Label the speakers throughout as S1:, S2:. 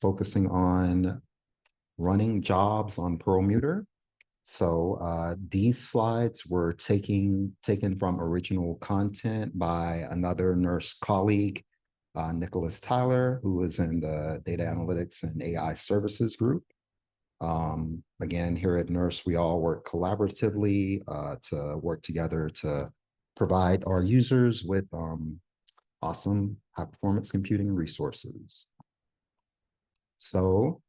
S1: focusing on running jobs on Perlmutter. So these slides were taken from original content by another NERSC colleague, Nicholas Tyler, who is in the Data Analytics and AI Services group. Again, here at NERSC, we all work collaboratively to work together to provide our users with awesome high-performance computing resources. So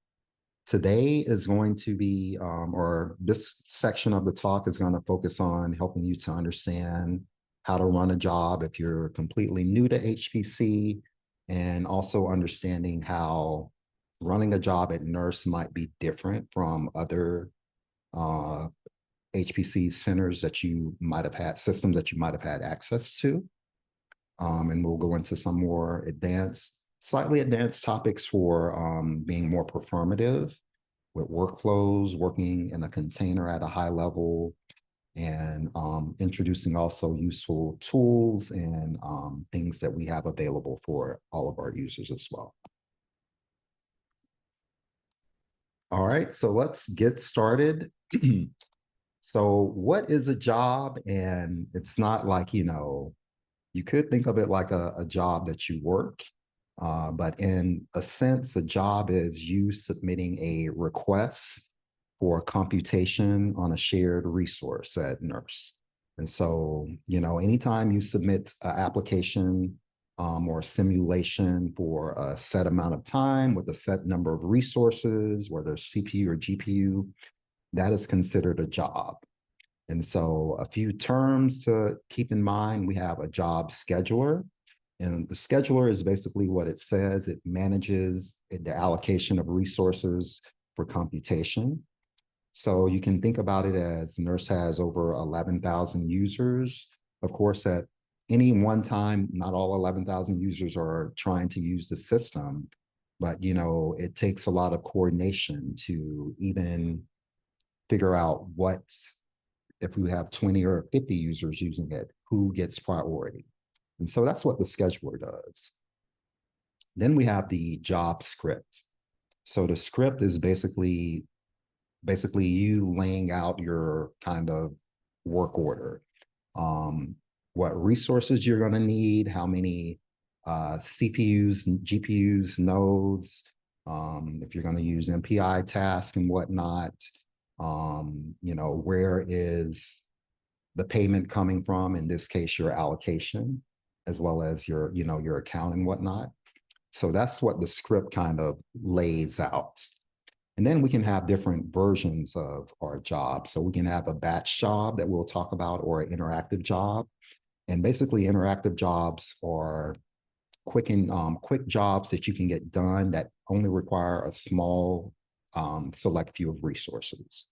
S1: today is going to be, or this section of the talk is going to focus on helping you to understand how to run a job if you're completely new to HPC, and also understanding how running a job at NERSC might be different from other HPC centers that you might have had, systems that you might have had access to. And we'll go into some more slightly advanced topics for being more performative with workflows, working in a container at a high level, and introducing also useful tools and things that we have available for all of our users as well. All right, so let's get started. So what is a job? And it's not like, you could think of it like a job that you work, but in a sense, a job is you submitting a request for computation on a shared resource at NERSC. And so, anytime you submit an application or a simulation for a set amount of time with a set number of resources, whether CPU or GPU, that is considered a job. And so a few terms to keep in mind, we have a job scheduler. And the scheduler is basically what it says. It manages the allocation of resources for computation. So you can think about it as NERSC has over 11,000 users. Of course, at any one time, not all 11,000 users are trying to use the system, but it takes a lot of coordination to even figure out if we have 20 or 50 users using it, who gets priority. And so that's what the scheduler does. Then we have the job script. So the script is basically you laying out your kind of work order. What resources you're going to need, how many CPUs, GPUs, nodes, if you're going to use MPI tasks and whatnot, where is the payment coming from? In this case, your allocation, as well as your account and whatnot. So that's what the script kind of lays out. And then we can have different versions of our job. So we can have a batch job that we'll talk about, or an interactive job. And basically, interactive jobs are quick jobs that you can get done that only require a small select few of resources.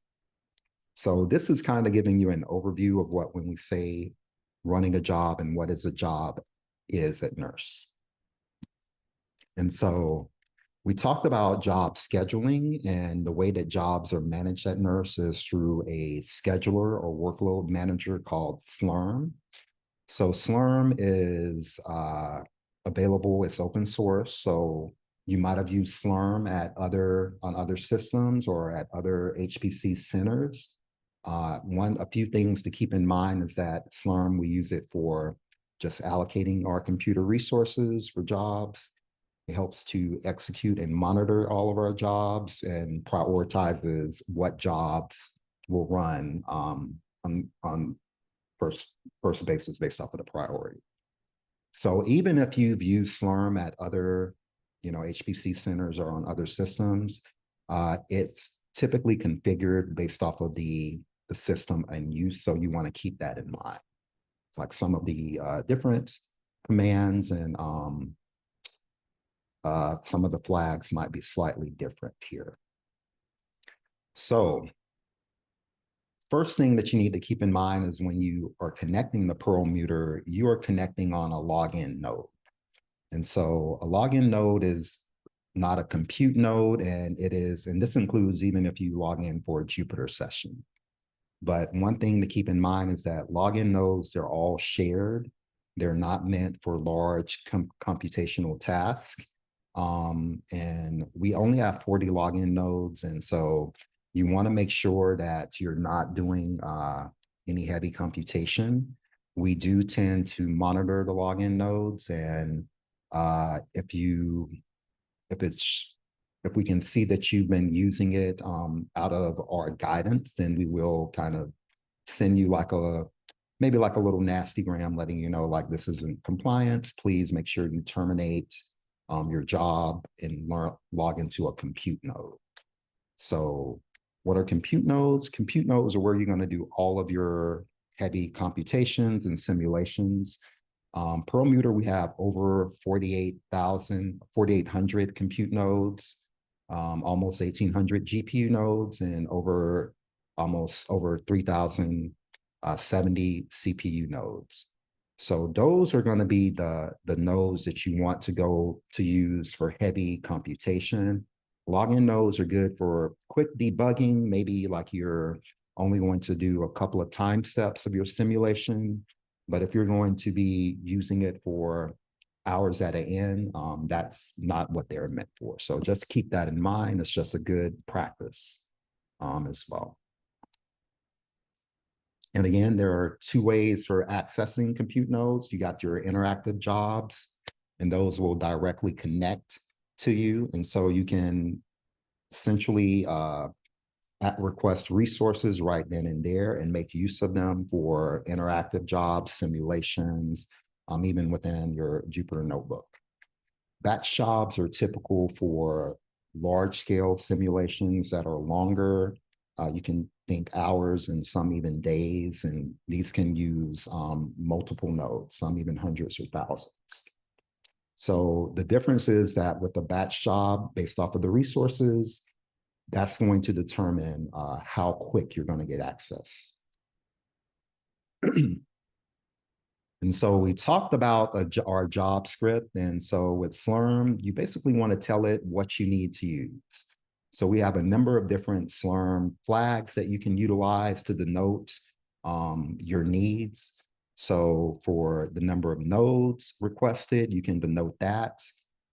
S1: So this is kind of giving you an overview of when we say running a job and what is a job is at NERSC. And so we talked about job scheduling, and the way that jobs are managed at NERSC is through a scheduler or workload manager called Slurm. So Slurm is available, it's open source. So you might have used Slurm on other systems or at other HPC centers. A few things to keep in mind is that Slurm, we use it for just allocating our computer resources for jobs. It helps to execute and monitor all of our jobs and prioritizes what jobs will run on first basis based off of the priority. So even if you've used Slurm at other HPC centers or on other systems, it's typically configured based off of the system and use. So you want to keep that in mind. Like some of the different commands and some of the flags might be slightly different here. So first thing that you need to keep in mind is when you are connecting the Perlmutter, you are connecting on a login node. And so a login node is not a compute node, and this includes even if you log in for a Jupyter session. But one thing to keep in mind is that login nodes, they're all shared. They're not meant for large computational tasks. And we only have 40 login nodes. And so you want to make sure that you're not doing any heavy computation. We do tend to monitor the login nodes. And if we can see that you've been using it out of our guidance, then we will kind of send you like maybe like a little nasty gram letting you know like this isn't compliance. Please make sure you terminate your job and log into a compute node. So what are compute nodes? Compute nodes are where you're going to do all of your heavy computations and simulations. Perlmutter, we have over 4,800 compute nodes, almost 1,800 GPU nodes, and almost over 3,070 CPU nodes. So those are going to be the nodes that you want to go to use for heavy computation. Login nodes are good for quick debugging, maybe like you're only going to do a couple of time steps of your simulation. But if you're going to be using it for hours at an end, that's not what they're meant for. So just keep that in mind. It's just a good practice as well. And again, there are two ways for accessing compute nodes. You got your interactive jobs, and those will directly connect to you. And so you can essentially request resources right then and there and make use of them for interactive jobs, simulations, even within your Jupyter Notebook. Batch jobs are typical for large-scale simulations that are longer. You can think hours and some even days, and these can use multiple nodes, some even hundreds or thousands. So the difference is that with a batch job, based off of the resources, that's going to determine how quick you're going to get access. And so we talked about our job script. And so with Slurm, you basically want to tell it what you need to use. So we have a number of different Slurm flags that you can utilize to denote your needs. So for the number of nodes requested, you can denote that.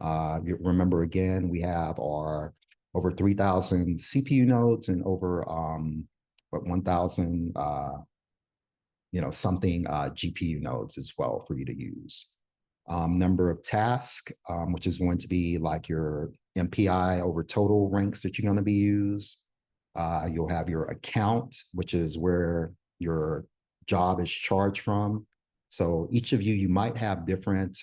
S1: Remember, again, we have our over 3,000 CPU nodes and over 1,000 something GPU nodes as well for you to use. Number of tasks, which is going to be like your MPI over total ranks that you're going to be used. You'll have your account, which is where your job is charged from. So each of you might have different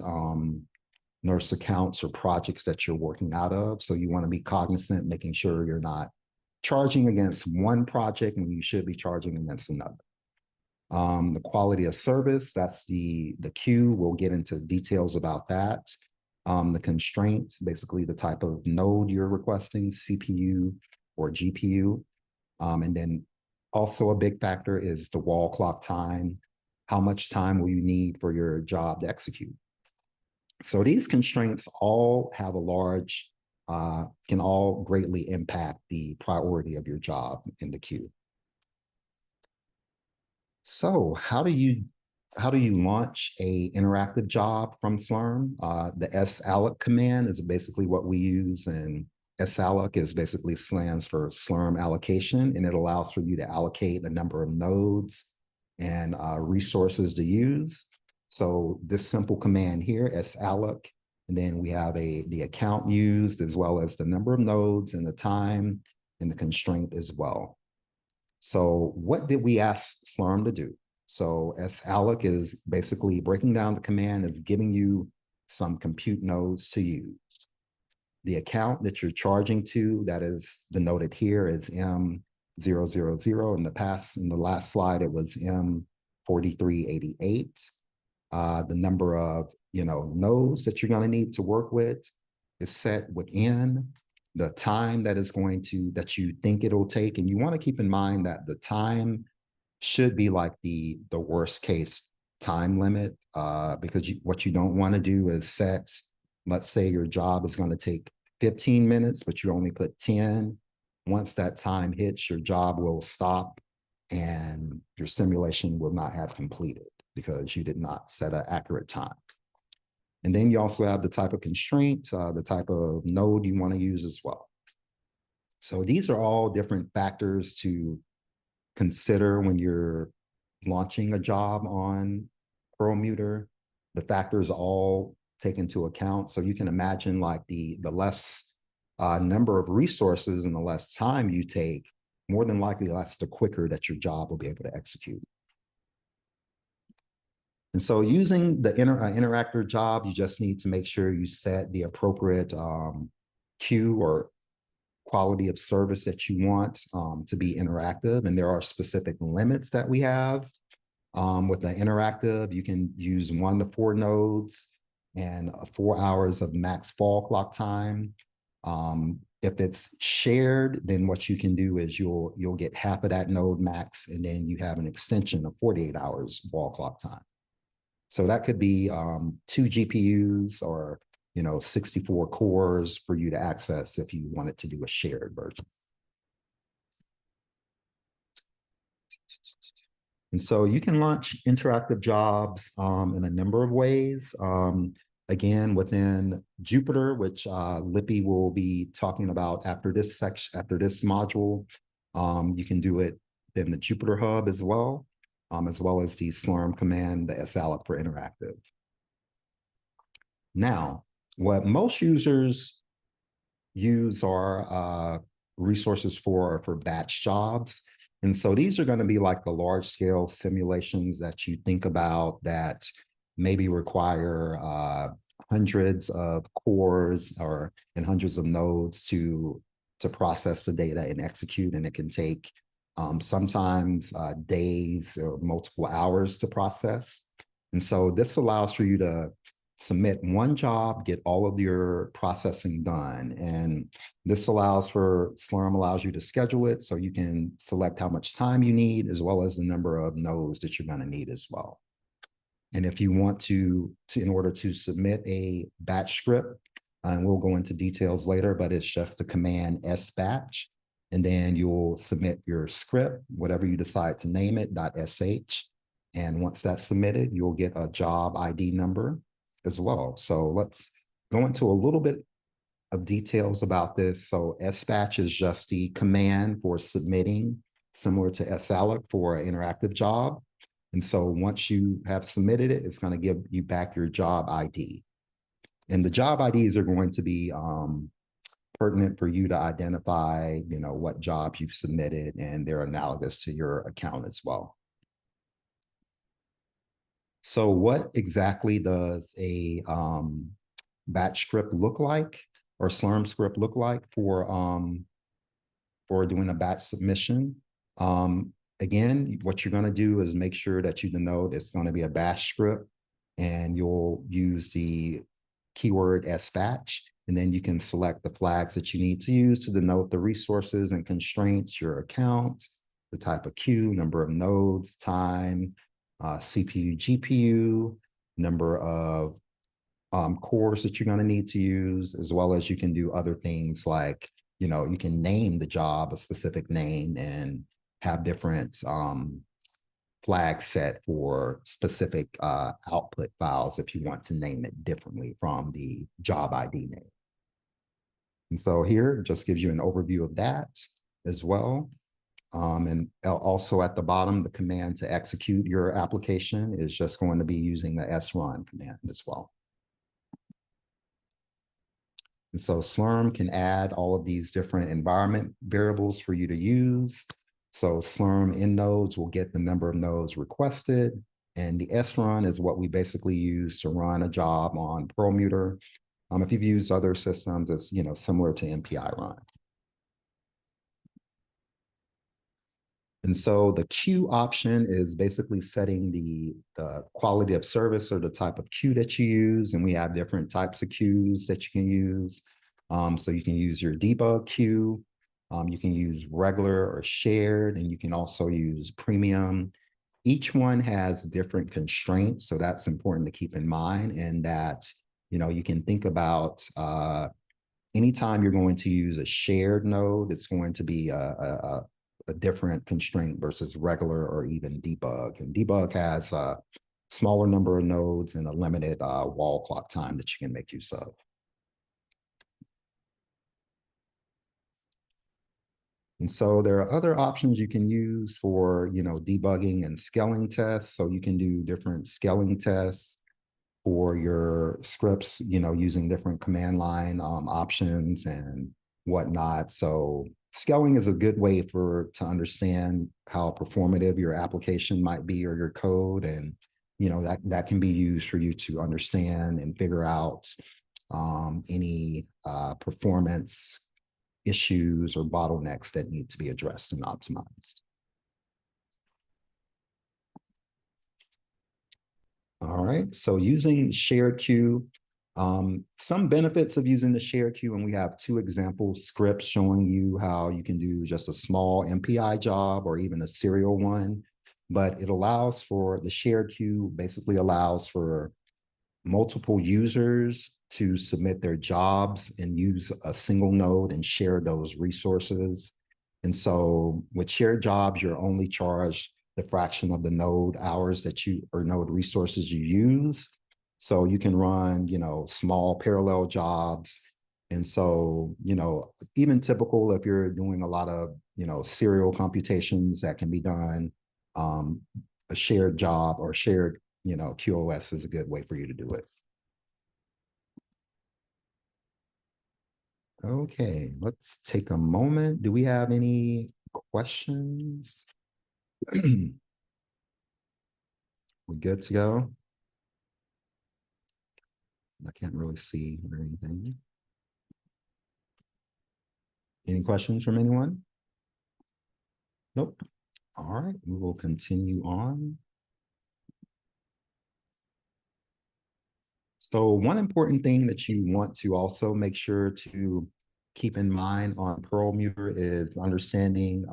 S1: NERSC accounts or projects that you're working out of. So you want to be cognizant, making sure you're not charging against one project when you should be charging against another. The quality of service, that's the queue. We'll get into details about that. The constraints, basically the type of node you're requesting, CPU or GPU. And then also a big factor is the wall clock time. How much time will you need for your job to execute? So these constraints all have a large, can all greatly impact the priority of your job in the queue. So how do you launch a interactive job from Slurm? The salloc command is basically what we use, and salloc is basically stands for Slurm allocation, and it allows for you to allocate a number of nodes and resources to use. So this simple command here, salloc, and then we have the account used as well as the number of nodes and the time and the constraint as well. So what did we ask Slurm to do? So salloc is basically breaking down the command is giving you some compute nodes to use. The account that you're charging to, that is denoted here as M000. In the last slide, it was M4388. The number of nodes that you're going to need to work with is set within the time that you think it'll take. And you want to keep in mind that the time should be like the worst case time limit, because what you don't want to do is set, let's say your job is going to take 15 minutes, but you only put 10. Once that time hits, your job will stop and your simulation will not have completed because you did not set an accurate time. And then you also have the type of constraint, the type of node you want to use as well. So these are all different factors to consider when you're launching a job on Perlmutter. The factors all take into account. So you can imagine like the less number of resources and the less time you take, more than likely that's the quicker that your job will be able to execute. And so using the interactor job, you just need to make sure you set the appropriate queue or quality of service that you want to be interactive. And there are specific limits that we have. With the interactive, you can use 1 to 4 nodes and 4 hours of max fall clock time. If it's shared, then what you can do is you'll get half of that node max, and then you have an extension of 48 hours fall clock time. So that could be 2 GPUs or 64 cores for you to access if you wanted to do a shared version. And so you can launch interactive jobs in a number of ways. Again, within Jupyter, which Lippy will be talking about after this section, after this module, you can do it in the Jupyter Hub as well as the Slurm command, the salloc for interactive. Now, what most users use are resources for batch jobs. And so these are going to be like the large scale simulations that you think about that maybe require hundreds of cores and hundreds of nodes to process the data and execute. And it can take sometimes days or multiple hours to process. And so this allows for you to submit one job, get all of your processing done. And this Slurm allows you to schedule it so you can select how much time you need, as well as the number of nodes that you're going to need as well. And if you want to in order to submit a batch script, and we'll go into details later, but it's just the command sbatch, and then you'll submit your script, whatever you decide to name it, .sh. And once that's submitted, you'll get a job ID number as well. So let's go into a little bit of details about this. So sbatch is just the command for submitting, similar to salloc for an interactive job. And so once you have submitted it, it's going to give you back your job ID. And the job IDs are going to be pertinent for you to identify, what job you've submitted, and they're analogous to your account as well. So what exactly does a batch script look like, or Slurm script look like for doing a batch submission? Again, what you're going to do is make sure that you denote it's going to be a bash script, and you'll use the keyword sbatch, and then you can select the flags that you need to use to denote the resources and constraints, your account, the type of queue, number of nodes, time, CPU, GPU, number of cores that you're going to need to use, as well as you can do other things like, you can name the job a specific name and have different flags set for specific output files if you want to name it differently from the job ID name. And so here it just gives you an overview of that as well. And also at the bottom, the command to execute your application is just going to be using the srun command as well. And so Slurm can add all of these different environment variables for you to use. So Slurm in nodes will get the number of nodes requested. And the srun is what we basically use to run a job on Perlmutter. If you've used other systems, it's similar to MPI run. And so the queue option is basically setting the quality of service or the type of queue that you use. And we have different types of queues that you can use. So you can use your debug queue. You can use regular or shared, and you can also use premium. Each one has different constraints. So that's important to keep in mind, and that, you can think about anytime you're going to use a shared node, it's going to be a different constraint versus regular or even debug. And debug has smaller number of nodes and a limited wall clock time that you can make use of. And so there are other options you can use for, debugging and scaling tests. So you can do different scaling tests for your scripts, using different command line options and whatnot. So scaling is a good way to understand how performative your application might be or your code. And, that can be used for you to understand and figure out any performance issues or bottlenecks that need to be addressed and optimized. All right, so using shared queue, some benefits of using the shared queue, and we have two example scripts showing you how you can do just a small MPI job or even a serial one, but it allows for the shared queue, basically allows for multiple users to submit their jobs and use a single node and share those resources. And so with shared jobs, you're only charged the fraction of the node hours that you or node resources you use. So you can run, small parallel jobs. And so, even typical if you're doing a lot of, serial computations that can be done, a shared job or shared, QoS is a good way for you to do it. Okay, let's take a moment. Do we have any questions? We good to go? I can't really see or anything. Any questions from anyone? Nope. All right, we will continue on. So one important thing that you want to also make sure to keep in mind on Perlmutter is understanding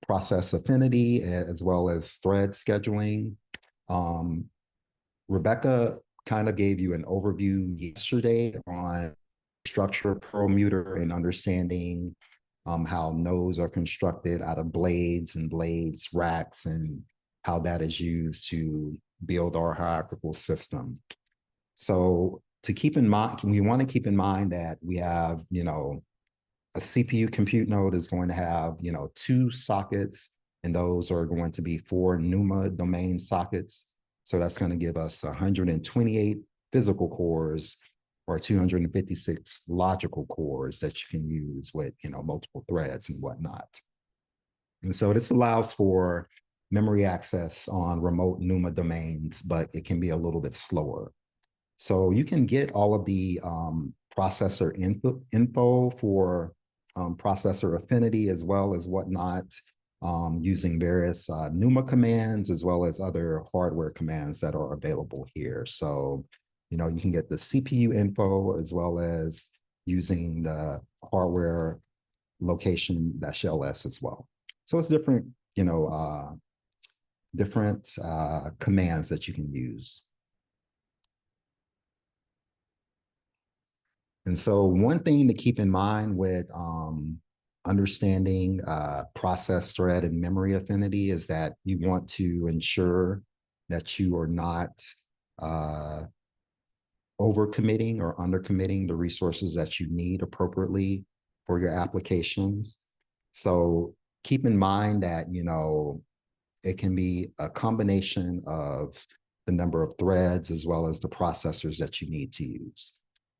S1: process affinity as well as thread scheduling. Rebecca kind of gave you an overview yesterday on structure of Perlmutter and understanding how nodes are constructed out of blades and blades racks and how that is used to build our hierarchical system. So to keep in mind, we want to keep in mind that we have, a CPU compute node is going to have, two sockets, and those are going to be 4 NUMA domain sockets. So that's going to give us 128 physical cores or 256 logical cores that you can use with, multiple threads and whatnot. And so this allows for memory access on remote NUMA domains, but it can be a little bit slower. So you can get all of the processor info for processor affinity as well as whatnot using various NUMA commands as well as other hardware commands that are available here. So, you can get the CPU info as well as using the hardware location-ls as well. So it's different, different commands that you can use. And so one thing to keep in mind with understanding process thread and memory affinity is that you want to ensure that you are not overcommitting or undercommitting the resources that you need appropriately for your applications. So keep in mind that, it can be a combination of the number of threads as well as the processors that you need to use.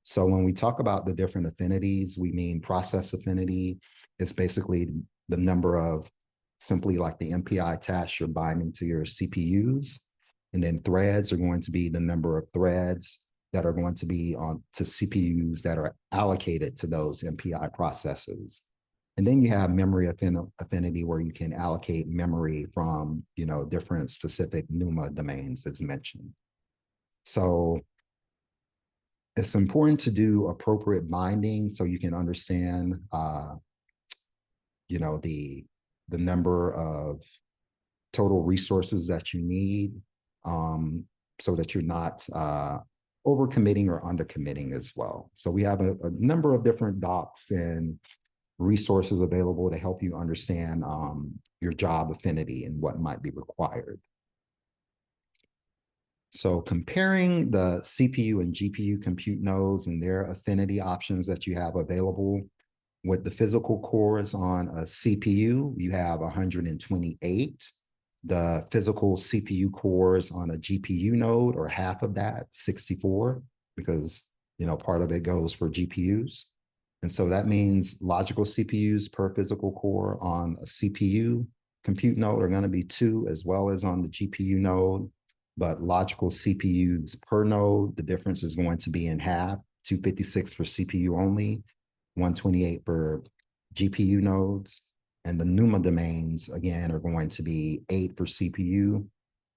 S1: So when we talk about the different affinities, we mean process affinity is basically the number of simply like the MPI tasks you're binding to your CPUs. And then threads are going to be the number of threads that are going to be on to CPUs that are allocated to those MPI processes. And then you have memory affinity where you can allocate memory from, different specific NUMA domains as mentioned. So it's important to do appropriate binding so you can understand, the number of total resources that you need so that you're not overcommitting or undercommitting as well. So we have a number of different docs and resources available to help you understand your job affinity and what might be required. So comparing the CPU and GPU compute nodes and their affinity options that you have available with the physical cores on a CPU, you have 128. The physical CPU cores on a GPU node, or half of that, 64, because part of it goes for GPUs. And so that means logical CPUs per physical core on a CPU compute node are going to be 2, as well as on the GPU node. But logical CPUs per node, the difference is going to be in half, 256 for CPU only, 128 for GPU nodes. And the NUMA domains, again, are going to be 8 for CPU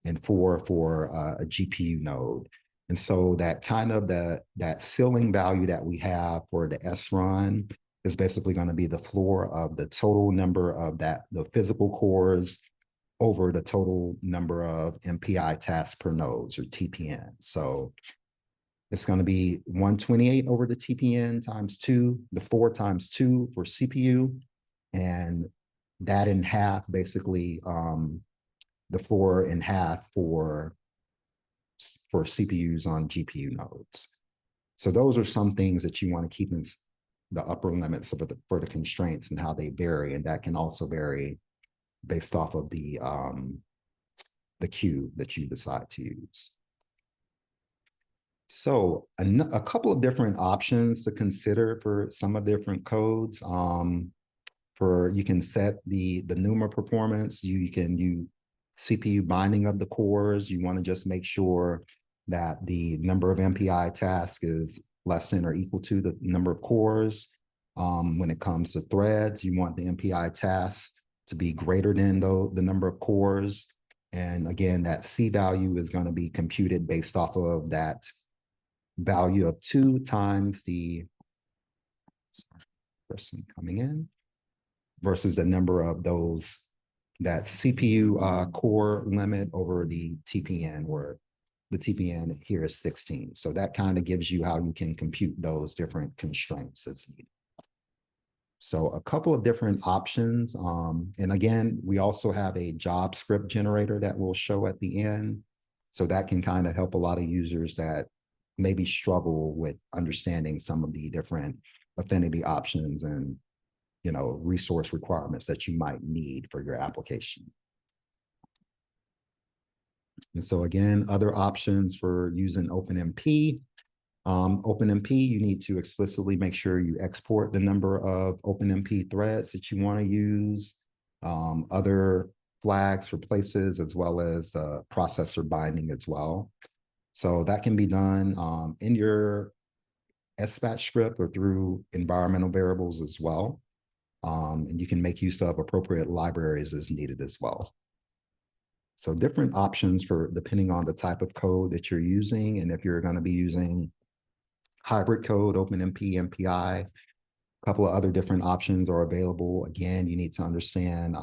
S1: and 4 for a GPU node. And so that kind of that ceiling value that we have for the SRun is basically going to be the floor of the total number of the physical cores over the total number of MPI tasks per nodes, or TPN. So it's going to be 128 over the TPN times 2, the 4 times 2 for CPU, and that in half, basically, the floor in half for CPUs on GPU nodes. So those are some things that you want to keep in the upper limits for the constraints and how they vary, and that can also vary based off of the queue that you decide to use. So a couple of different options to consider for some of the different codes. You can set the NUMA performance. You can use CPU binding of the cores. You want to just make sure that the number of MPI tasks is less than or equal to the number of cores. When it comes to threads, you want the MPI tasks to be greater than the number of cores. And again, that C value is going to be computed based off of that value of 2 times the person coming in versus the number of that CPU core limit over the TPN, where the TPN here is 16. So that kind of gives you how you can compute those different constraints as needed. So a couple of different options. And again, we also have a job script generator that we'll show at the end. So that can kind of help a lot of users that maybe struggle with understanding some of the different affinity options and resource requirements that you might need for your application. And so again, other options for using OpenMP. OpenMP, you need to explicitly make sure you export the number of OpenMP threads that you want to use, other flags for places, as well as processor binding as well. So that can be done in your SBAT script or through environmental variables as well. And you can make use of appropriate libraries as needed as well. So different options for depending on the type of code that you're using, and if you're going to be using hybrid code, OpenMP, MPI, a couple of other different options are available. Again, you need to understand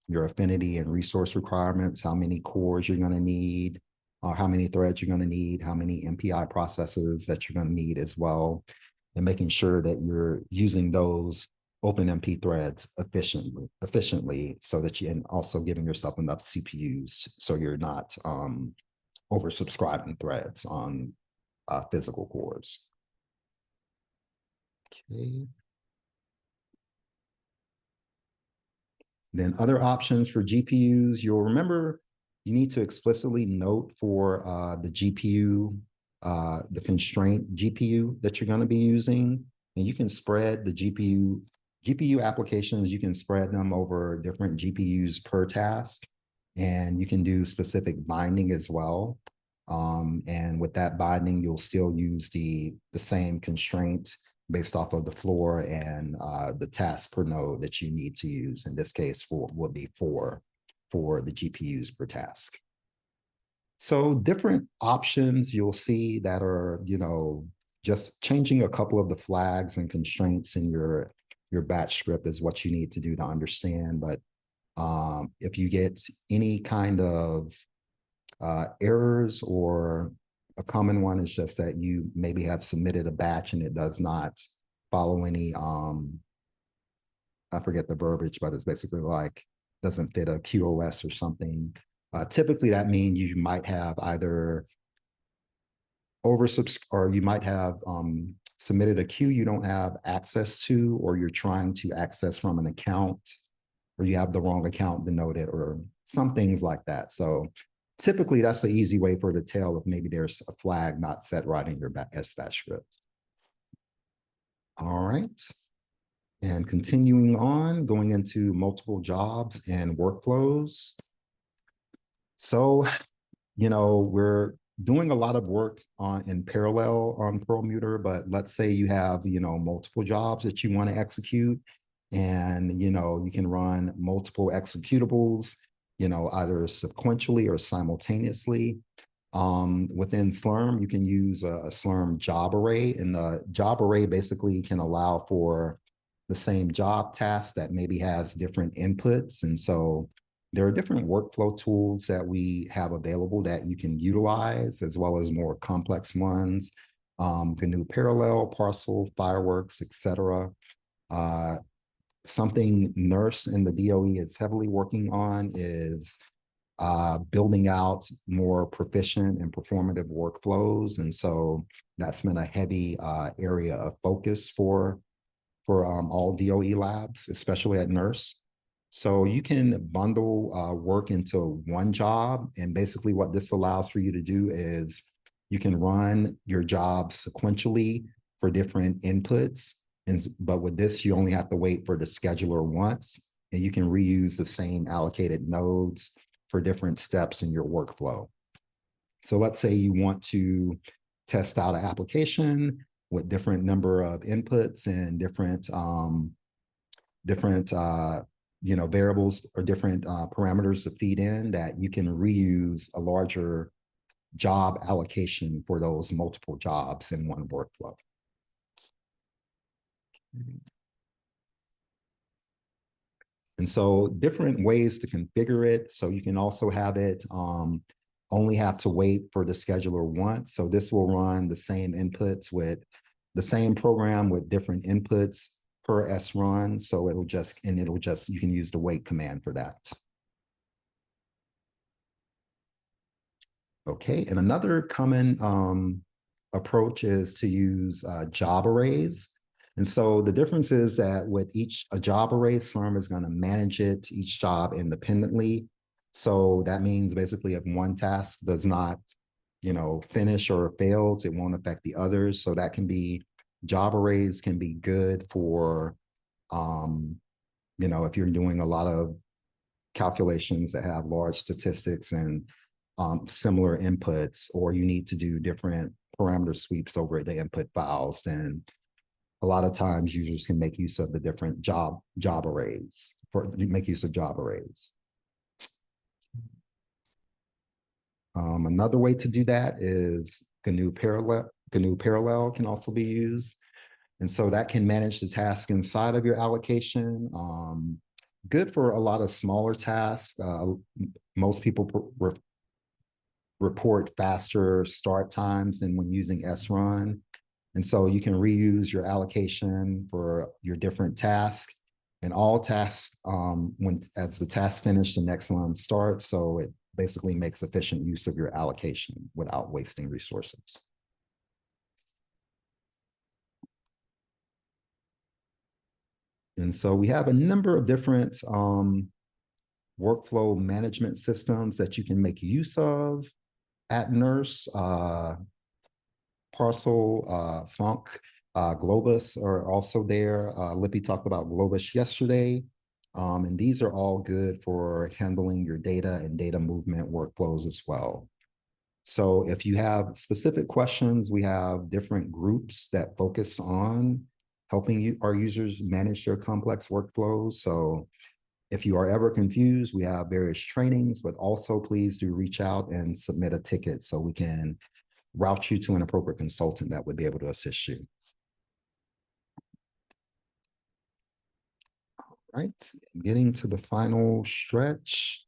S1: your affinity and resource requirements, how many cores you're going to need, how many threads you're going to need, how many MPI processes that you're going to need as well, and making sure that you're using those OpenMP threads efficiently so that and also giving yourself enough CPUs so you're not oversubscribing threads on physical cores. Okay. Then other options for GPUs, you'll remember you need to explicitly note for the GPU, the constraint GPU that you're going to be using, and you can spread the GPU applications, you can spread them over different GPUs per task, and you can do specific binding as well. And with that binding, you'll still use the same constraints based off of the floor and the task per node that you need to use. In this case, would be 4 for the GPUs per task. So different options you'll see that are, just changing a couple of the flags and constraints in your batch script is what you need to do to understand. But if you get any kind of errors, or a common one is just that you maybe have submitted a batch and it does not follow any, I forget the verbiage, but it's basically like doesn't fit a QoS or something. Typically that means you might have either or you might have submitted a queue you don't have access to, or you're trying to access from an account, or you have the wrong account denoted, or some things like that. So typically that's the easy way for it to tell if maybe there's a flag not set right in your SBAT script. All right. And continuing on, going into multiple jobs and workflows. So, we're doing a lot of work in parallel on Perlmutter, but let's say you have, multiple jobs that you want to execute, and, you can run multiple executables, either sequentially or simultaneously. Within Slurm, you can use a Slurm job array, and the job array basically can allow for the same job task that maybe has different inputs. And so there are different workflow tools that we have available that you can utilize, as well as more complex ones. GNU Parallel, Parcel, Fireworks, etc. Something NERSC and the DOE is heavily working on is building out more proficient and performative workflows. And so that's been a heavy area of focus for all DOE labs, especially at NERSC. So you can bundle work into one job. And basically what this allows for you to do is you can run your job sequentially for different inputs. But with this, you only have to wait for the scheduler once, and you can reuse the same allocated nodes for different steps in your workflow. So let's say you want to test out an application with different number of inputs and different variables or different parameters to feed in, that you can reuse a larger job allocation for those multiple jobs in one workflow. And so different ways to configure it. So you can also have it only have to wait for the scheduler once. So this will run the same inputs with the same program with different inputs per srun. So you can use the wait command for that. Okay, and another common approach is to use job arrays. And so the difference is that with a job array, Slurm is going to manage each job independently. So that means basically if one task does not, finish or fails, it won't affect the others. So job arrays can be good for, if you're doing a lot of calculations that have large statistics and similar inputs, or you need to do different parameter sweeps over the input files, then a lot of times users can make use of the different job arrays make use of job arrays. Another way to do that is GNU Parallel. GNU Parallel can also be used. And so that can manage the task inside of your allocation. Good for a lot of smaller tasks. Most people report faster start times than when using srun. And so you can reuse your allocation for your different tasks, and all tasks, as the task finish, the next one starts. So it basically makes efficient use of your allocation without wasting resources. And so we have a number of different workflow management systems that you can make use of at NERSC. Parcel, Func, Globus are also there. Lippy talked about Globus yesterday. And these are all good for handling your data and data movement workflows as well. So if you have specific questions, we have different groups that focus on helping our users manage their complex workflows. So if you are ever confused, we have various trainings, but also please do reach out and submit a ticket so we can route you to an appropriate consultant that would be able to assist you. All right, getting to the final stretch.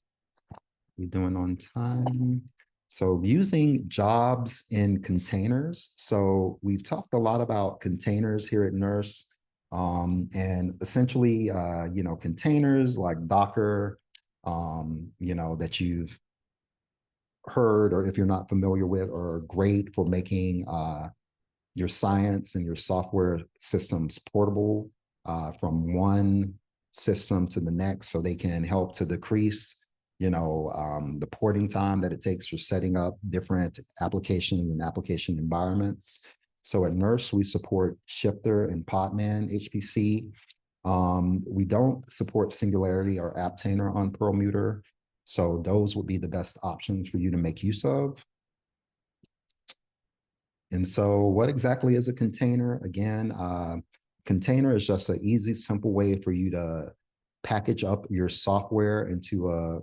S1: We're doing on time. So using jobs in containers. So we've talked a lot about containers here at NERSC, and essentially, containers like Docker, that you've heard, or if you're not familiar with, are great for making your science and your software systems portable from one system to the next, so they can help to decrease, the porting time that it takes for setting up different applications and application environments. So at NERSC, we support Shifter and Podman HPC. We don't support Singularity or Aptainer on Perlmutter. So those would be the best options for you to make use of. And so what exactly is a container? Again, container is just an easy, simple way for you to package up your software into a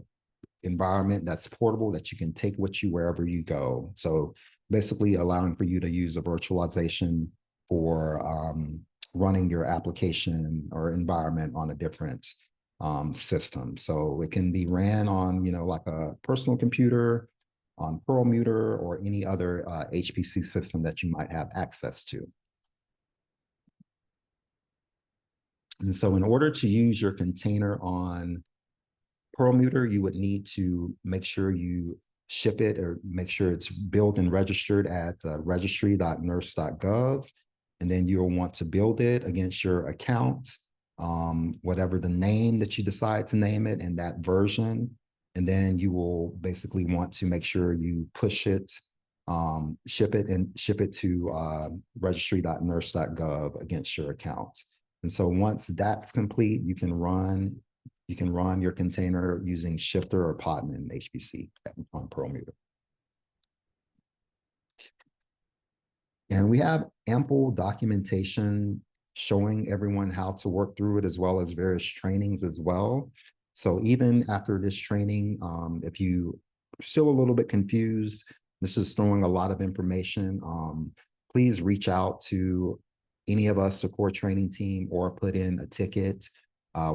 S1: environment that's portable, that you can take with you wherever you go. So basically allowing for you to use a virtualization for running your application or environment on a different system. So it can be ran on, like a personal computer, on Perlmutter, or any other HPC system that you might have access to. And so in order to use your container on Perlmutter, you would need to make sure you ship it, or make sure it's built and registered at registry.nersc.gov. And then you'll want to build it against your account, whatever the name that you decide to name it, and that version. And then you will basically want to make sure you push it, ship it to registry.nersc.gov against your account. And so once that's complete, you can run your container using Shifter or Podman HPC on Perlmutter. And we have ample documentation showing everyone how to work through it, as well as various trainings as well. So even after this training, if you are still a little bit confused, this is throwing a lot of information, please reach out to any of us, the core training team, or put in a ticket.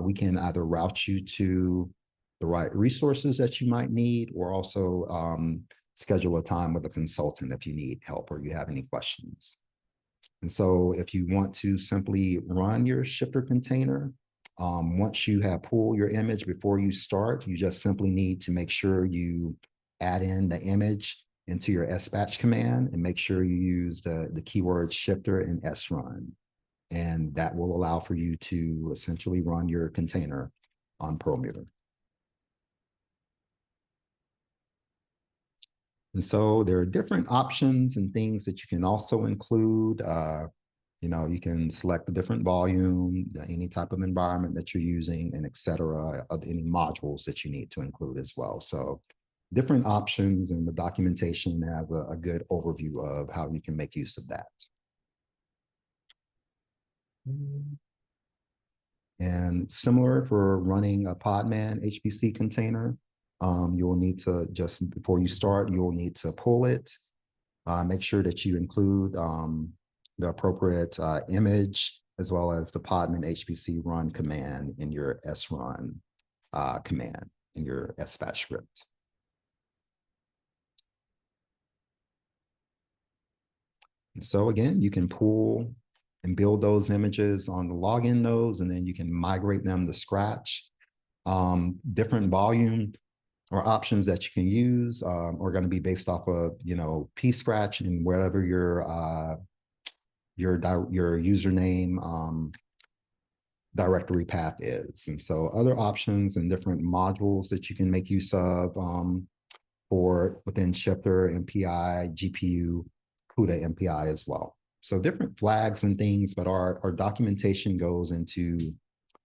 S1: We can either route you to the right resources that you might need, or also schedule a time with a consultant if you need help or you have any questions. And so if you want to simply run your Shifter container, once you have pulled your image, before you start, you just simply need to make sure you add in the image into your sbatch command, and make sure you use the keyword Shifter and srun. And that will allow for you to essentially run your container on Perlmutter. And so there are different options and things that you can also include. You can select a different volume, any type of environment that you're using, and et cetera, of any modules that you need to include as well. So different options, and the documentation has a good overview of how you can make use of that. And similar for running a Podman HPC container, you will need to, just before you start, you will need to pull it. Make sure that you include the appropriate image, as well as the Podman HPC run command in your srun command in your sbatch script. And so again, you can pull and build those images on the login nodes, and then you can migrate them to Scratch. Different volume or options that you can use are going to be based off of, pscratch and wherever your username directory path is. And so other options and different modules that you can make use of for within Shifter, MPI, GPU, CUDA MPI as well. So different flags and things, but our documentation goes into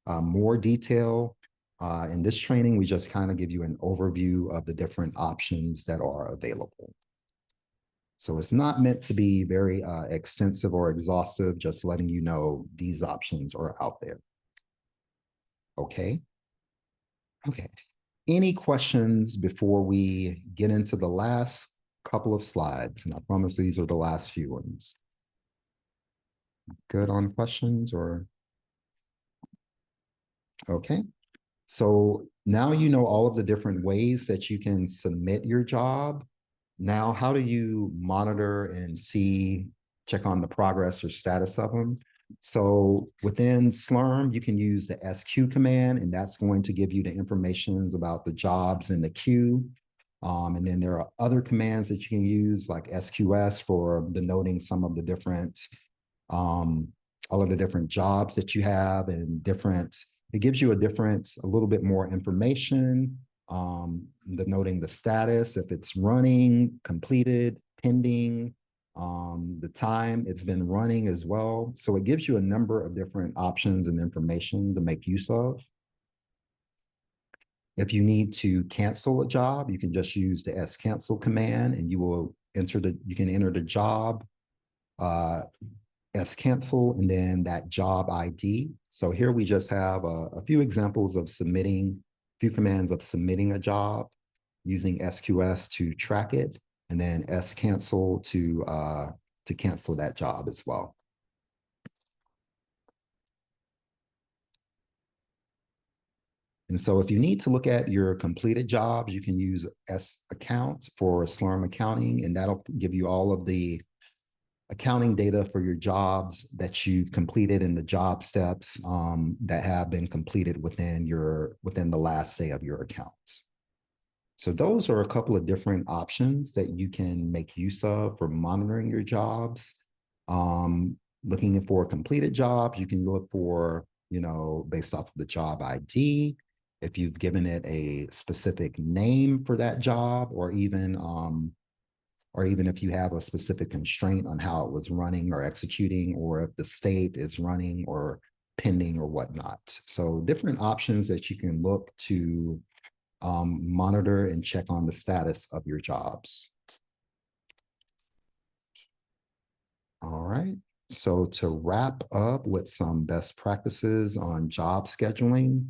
S1: more detail. In this training, we just kind of give you an overview of the different options that are available. So it's not meant to be very extensive or exhaustive, just letting you know these options are out there. Okay. Okay. Any questions before we get into the last couple of slides? And I promise these are the last few ones. Good on questions, or? Okay. So now you know all of the different ways that you can submit your job. Now, how do you monitor and check on the progress or status of them? So within Slurm, you can use the SQ command, and that's going to give you the information about the jobs in the queue. And then there are other commands that you can use, like SQS for denoting some of the different, all of the different jobs that you have, and different, it gives you a little bit more information, denoting the status, if it's running, completed, pending, the time it's been running as well. So it gives you a number of different options and information to make use of. If you need to cancel a job, you can just use the cancel command, and you can enter the job, cancel, and then that job ID. So here we just have a few examples of few commands of submitting a job using SQS to track it, and then cancel to cancel that job as well. And so if you need to look at your completed jobs, you can use account for Slurm accounting, and that'll give you all of the accounting data for your jobs that you've completed in the job steps that have been completed within the last day of your account. So those are a couple of different options that you can make use of for monitoring your jobs. Looking for completed jobs, you can look for, based off of the job ID, if you've given it a specific name for that job, or even if you have a specific constraint on how it was running or executing, or if the state is running or pending or whatnot. So different options that you can look to monitor and check on the status of your jobs. All right. So to wrap up with some best practices on job scheduling,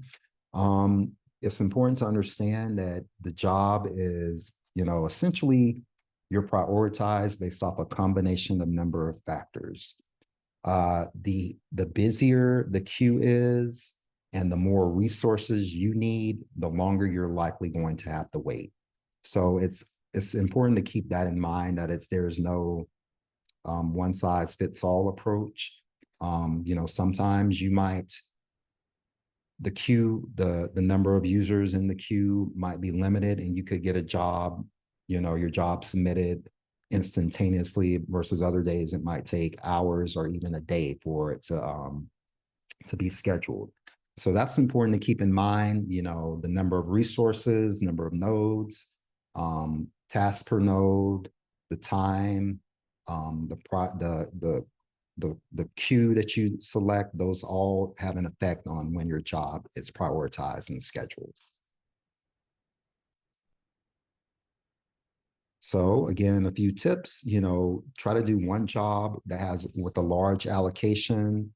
S1: it's important to understand that the job is, essentially you're prioritized based off a combination of number of factors. The busier the queue is, and the more resources you need, the longer you're likely going to have to wait. So it's important to keep that in mind, that there's no one size fits all approach. Sometimes the number of users in the queue might be limited, and you could get a job, your job submitted instantaneously, versus other days it might take hours or even a day for it to be scheduled. So that's important to keep in mind, the number of resources, number of nodes, tasks per node, the time, the queue that you select, those all have an effect on when your job is prioritized and scheduled. So again, a few tips, try to do one job with a large allocation.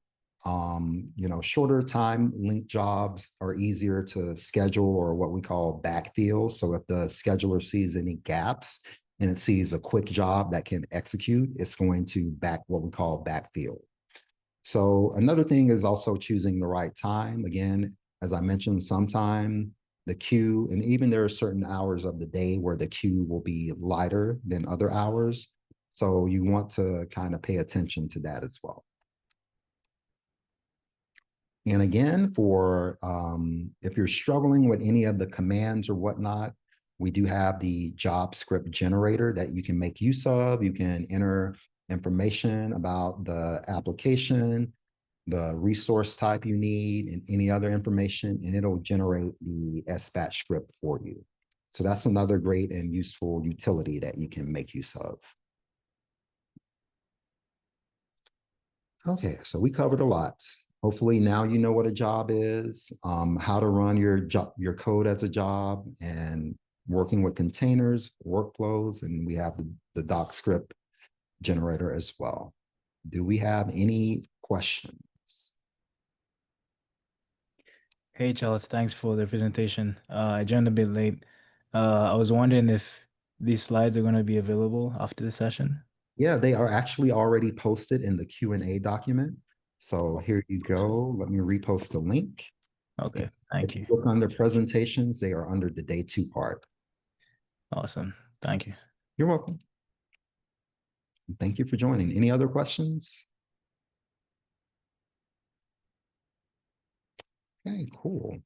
S1: Shorter time linked jobs are easier to schedule, or what we call backfill. So if the scheduler sees any gaps and it sees a quick job that can execute, it's going to what we call backfill. So another thing is also choosing the right time. Again, as I mentioned, sometime the queue, and even there are certain hours of the day where the queue will be lighter than other hours. So you want to kind of pay attention to that as well. And again, if you're struggling with any of the commands or whatnot, we do have the job script generator that you can make use of. You can enter information about the application, the resource type you need, and any other information, and it'll generate the SBAT script for you. So that's another great and useful utility that you can make use of. Okay, so we covered a lot. Hopefully now you know what a job is, how to run your code as a job, and working with containers, workflows, and we have the doc script generator as well. Do we have any questions?
S2: Hey, Charles, thanks for the presentation. I joined a bit late. I was wondering if these slides are going to be available after the session.
S1: Yeah, they are actually already posted in the Q&A document. So here you go. Let me repost the link.
S2: Okay, thank
S1: If you
S2: you.
S1: look under presentations, they are under the day 2 part.
S2: Awesome. Thank you.
S1: You're welcome. Thank you for joining. Any other questions? Okay, cool.